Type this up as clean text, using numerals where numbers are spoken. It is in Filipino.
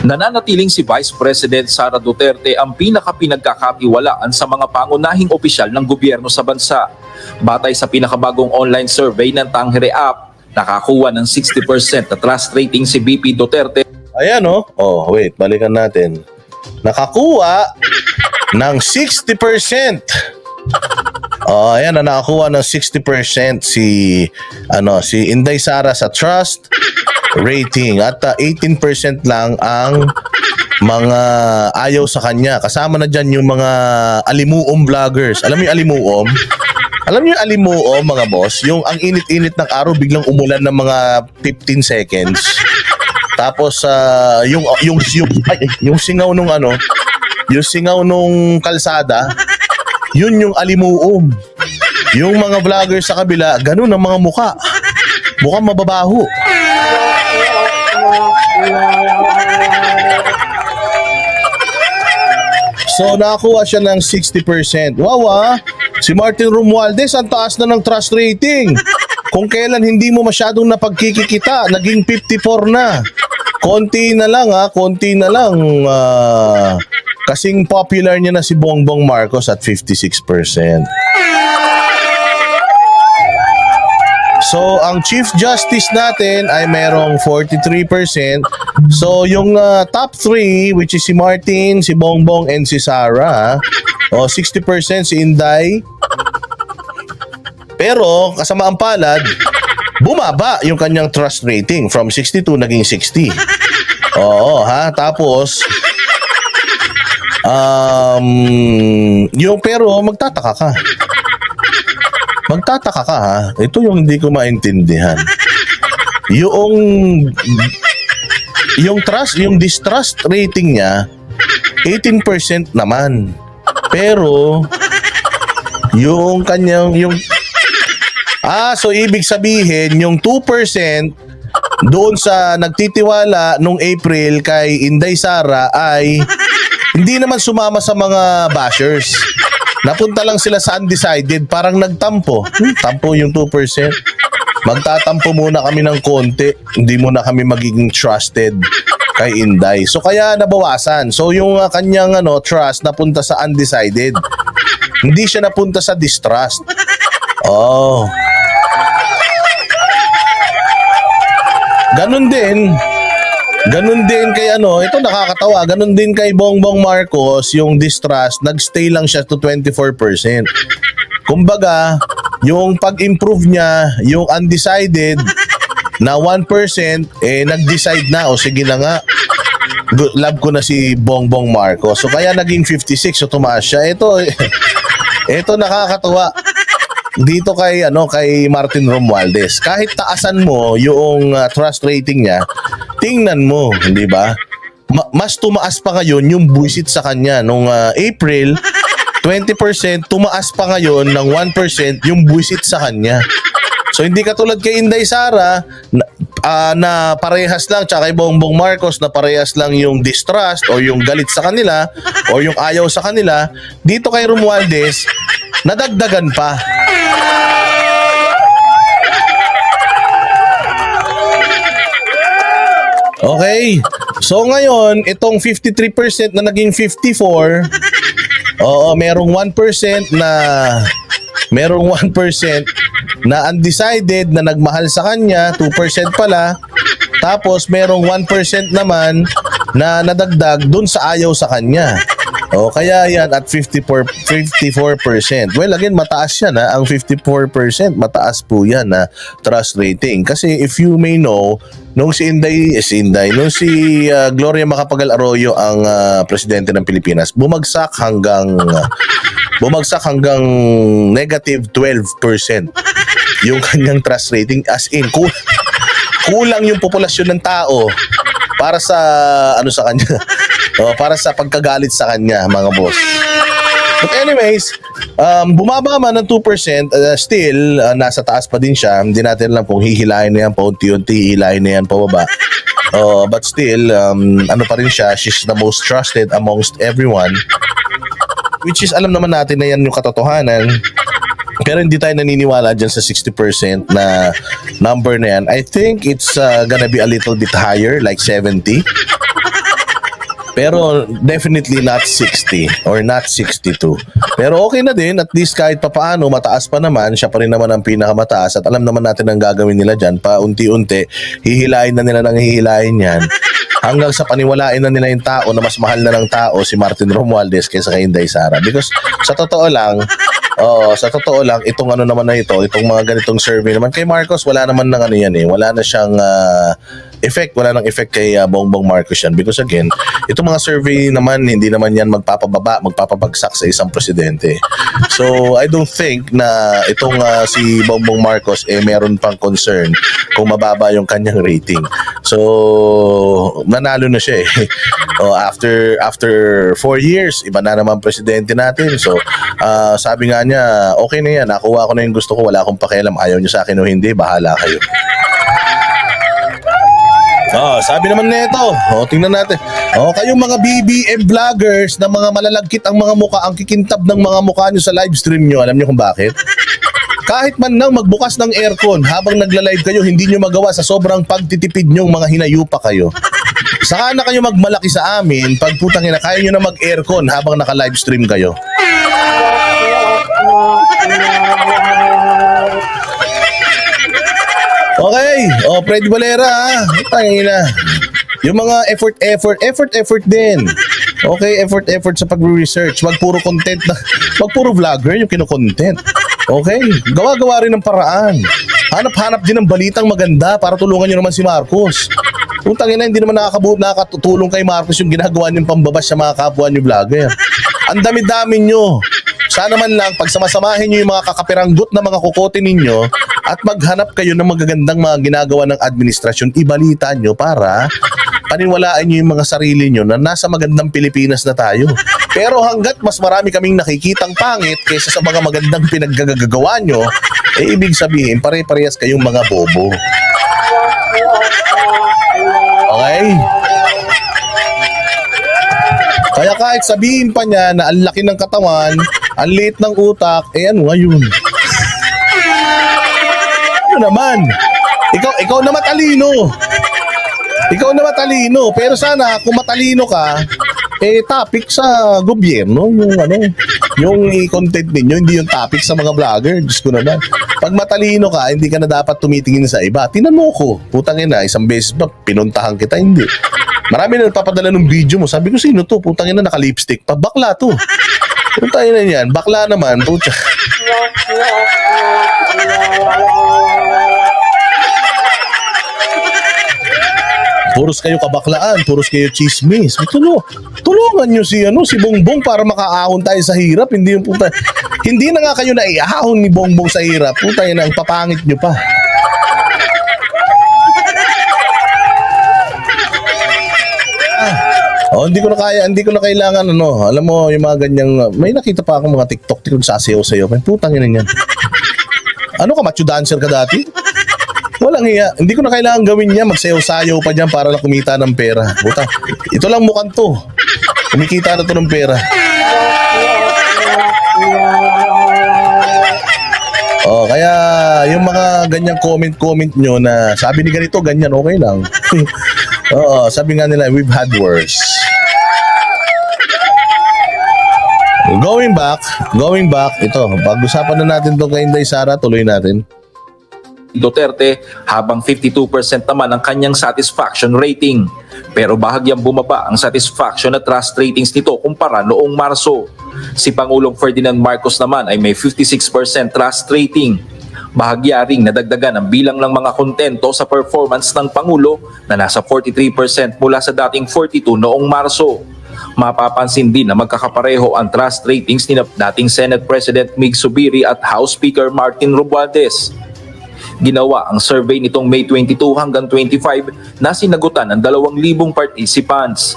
Nananatiling si Vice President Sara Duterte ang pinakapinagkakatiwalaan sa mga pangunahing opisyal ng gobyerno sa bansa. Batay sa pinakabagong online survey ng Tangere App, nakakuha ng 60% na trust rating si VP Duterte. Ayan oh. Oh, wait, balikan natin. Nakakuha ng 60%. Oh, ayan na nakakuha ng 60% si Inday Sara sa trust rating at 18% lang ang mga ayaw sa kanya. Kasama na dyan yung mga alimuom vloggers. Alam mo yung alimuom? Alam niyo yung alimuom, mga boss? Yung ang init-init ng araw biglang umulan ng mga 15 seconds. Tapos yung singaw nung yung singaw nung kalsada, yun yung alimuom. Yung mga vloggers sa kabila, ganun ang mga muka. Mukhang mababaho. So nakakuha siya ng 60%. Wow si Martin Romualdez ang taas na ng trust rating. Kung kailan hindi mo masyadong napagkikita, naging 54 na. Konti na lang konti na lang. Kasing popular niya na si Bongbong Marcos at 56%. So, ang Chief Justice natin ay merong 43%. So, yung top 3, which is si Martin, si Bongbong, and si Sara, 60% si Inday. Pero, kasamaan palad, bumaba yung kanyang trust rating from 62 naging 60. Oo, tapos, pero magtataka ka. Magtataka ka Ito yung hindi ko maintindihan. Yung distrust rating niya 18% naman. Pero so ibig sabihin yung 2% doon sa nagtitiwala nung April kay Inday Sara ay hindi naman sumama sa mga bashers. Napunta lang sila sa undecided, parang nagtampo. Tampo yung 2%. Magtatampo muna kami ng konti, hindi muna kami magiging trusted kay Inday. So kaya nabawasan. So yung kanyang trust napunta sa undecided. Hindi siya napunta sa distrust. Oh. Ganun din kay ito nakakatawa, ganun din kay Bongbong Marcos, yung distrust, nagstay lang siya to 24%. Kumbaga, yung pag-improve niya, yung undecided na 1%, nag-decide na, sige na nga, love ko na si Bongbong Marcos. So kaya naging 56, so tumaas siya. Ito nakakatawa. Dito kay Martin Romualdez, kahit taasan mo yung trust rating niya, tingnan mo, di ba? Mas tumaas pa ngayon yung buwisit sa kanya nung April 20%, tumaas pa ngayon ng 1% yung buwisit sa kanya. So hindi katulad kay Inday Sara na parehas lang, tsaka kay Bongbong Marcos na parehas lang yung distrust o yung galit sa kanila o yung ayaw sa kanila. Dito kay Romualdez, nadagdagan pa. Okay. So ngayon, itong 53% na naging 54, merong 1% na undecided na nagmahal sa kanya, 2% pala. Tapos merong 1% naman na nadagdag dun sa ayaw sa kanya. Kaya yan at 54%. Well, again, mataas yan ang 54%. Mataas po yan na trust rating. Kasi if you may know, nung si Gloria Macapagal Arroyo ang presidente ng Pilipinas, bumagsak hanggang negative 12% yung kanyang trust rating. As in, kulang yung populasyon ng tao para sa sa kanya. Para sa pagkagalit sa kanya, mga boss. But anyways, bumaba man ng 2%, still, nasa taas pa din siya. Hindi natin alam kung hihilahin na yan pa unti-unti, hihilahin na yan pababa. But still, pa rin siya, she's the most trusted amongst everyone. Which is, alam naman natin na yan yung katotohanan. Pero hindi tayo naniniwala dyan sa 60% na number na yan. I think it's gonna be a little bit higher, like 70. Pero definitely not 60 or not 62. Pero okay na din, at least kahit papaano, mataas pa naman, siya pa rin naman ang pinakamataas at alam naman natin ang gagawin nila dyan. Paunti-unti, hihilain na nila ng hihilain yan. Hanggang sa paniwalain na nila yung tao na mas mahal na ng tao si Martin Romualdez kaysa kay Inday Sara. Because sa totoo lang, itong ano naman na ito, itong mga ganitong survey naman kay Marcos, wala naman ng ano yan eh. Wala na siyang effect, wala nang effect kay Bongbong Marcos yan. Because again, itong mga survey naman, hindi naman yan magpapabagsak sa isang presidente. So, I don't think na itong si Bongbong Marcos meron pang concern kung mababa yung kanyang rating. So, nanalo na siya eh. After 4 years, iba na naman presidente natin. So, sabi nga niya, okay na yan, nakuha ko na yung gusto ko, wala akong pakialam, ayaw niyo sa akin o hindi, bahala kayo. Sabi naman nito, tingnan natin. Kayong mga BBM vloggers na mga malalagkit ang mga mukha, ang kikintab ng mga mukha nyo sa live stream nyo, alam nyo kung bakit? Kahit man lang magbukas ng aircon habang nagla-live kayo, hindi nyo magawa sa sobrang pagtitipid nyong mga hinayupa kayo. Saka na kayo magmalaki sa amin pag putang ina, kaya nyo na mag-aircon habang naka-live stream kayo. Okay, Freddy Valera ha. Tangina. Yung mga effort din. Okay, effort sa pag-research. Wag puro content na, wag puro vlogger yung kino-content. Okay, gawa-gawa rin ng paraan. Hanap-hanap din ng balitang maganda para tulungan nyo naman si Marcos. Putang ina, hindi naman nakakatulong kay Marcos yung ginagawa niyong pambabas sa mga kapwa niyo vlogger. Ang dami-dami nyo. Sana man lang pagsamasamahin nyo yung mga kakapiranggot na mga kukote ninyo at maghanap kayo ng magagandang mga ginagawa ng administrasyon, ibalita nyo para paniwalaan nyo yung mga sarili nyo na nasa magandang Pilipinas na tayo. Pero hanggat mas marami kaming nakikitang pangit kaysa sa mga magandang pinaggagawa nyo, ibig sabihin pare-parehas kayong mga bobo. Okay? Kaya kahit sabihin pa niya na ang laki ng katawan, ang liit ng utak, ano ngayon? Ano naman? Ikaw na matalino. Ikaw na matalino. Pero sana kung matalino ka, topic sa gobyerno, yung i-content ninyo, hindi yung topic sa mga vlogger. Diyos ko naman. Pag matalino ka, hindi ka na dapat tumitingin sa iba. Tinanong ko, putang ina, isang beses ba pinuntahan kita? Hindi. Marami na nagpapadala ng video mo. Sabi ko, sino to? Putang ina, naka-lipstick pa. Bakla to. Putang ina yan. Bakla naman. Puta. Puros kayo kabaklaan, puros kayo chismis. Tulungan nyo si Bongbong para makaahon tayo sa hirap. Hindi yung puta. Hindi na nga kayo naiahon ni Bongbong sa hirap. Puta yun, ang papangit nyo pa. Hindi ko na kailangan alam mo yung mga ganyang, may nakita pa akong mga TikTok sasayaw sa'yo. Putang ina yan. Ano ka, macho dancer ka dati? Walang hiya. Hindi ko na kailangan gawin niya. Magsayaw-sayaw pa dyan para lang kumita ng pera. Buta. Ito lang mukhang to. Kumikita na to ng pera. Kaya yung mga ganyang comment nyo na sabi ni ganito, ganyan, okay lang. Sabi nga nila, we've had worse. Going back, ito, pag-usapan na natin to kay Inday Sara, tuloy natin. Duterte habang 52% naman ang kanyang satisfaction rating. Pero bahagyang bumaba ang satisfaction at trust ratings nito kumpara noong Marso. Si Pangulong Ferdinand Marcos naman ay may 56% trust rating. Bahagya ring nadagdagan ang bilang ng mga kontento sa performance ng Pangulo na nasa 43% mula sa dating 42 noong Marso. Mapapansin din na magkakapareho ang trust ratings ni dating Senate President Mig Zubiri at House Speaker Martin Romualdez. Ginawa ang survey nitong May 22 hanggang 25 na sinagutan ng 2,000 participants.